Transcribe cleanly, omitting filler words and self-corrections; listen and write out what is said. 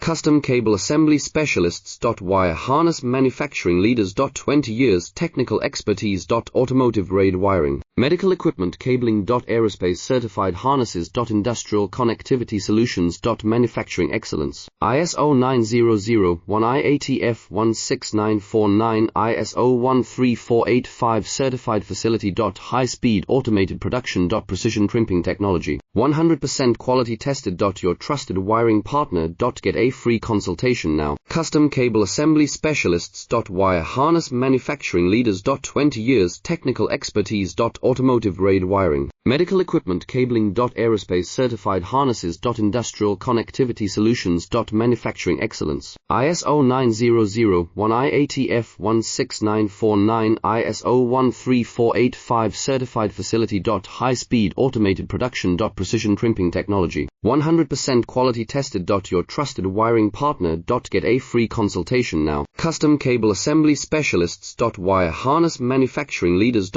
Custom Cable Assembly Specialists. Wire Harness Manufacturing Leaders. 20 years Technical Expertise. Automotive grade wiring, medical equipment cabling. Aerospace certified harnesses. Industrial connectivity solutions. Manufacturing excellence. ISO 9001 IATF 16949 ISO 13485 certified facility. High speed automated production. Precision crimping technology, 100% quality tested. Your trusted wiring partner. Get a free consultation now. Custom Cable Assembly Specialists. Wire Harness Manufacturing Leaders. 20 years Technical Expertise. Automotive grade wiring, medical equipment cabling. Aerospace certified harnesses. Industrial connectivity solutions. Manufacturing excellence. ISO 9001 IATF 16949 ISO 13485 certified facility. High speed automated production. Precision crimping technology, 100% quality tested. Your trusted wiring partner. Get a free consultation now. Custom Cable Assembly Specialists. Wire Harness Manufacturing Leaders.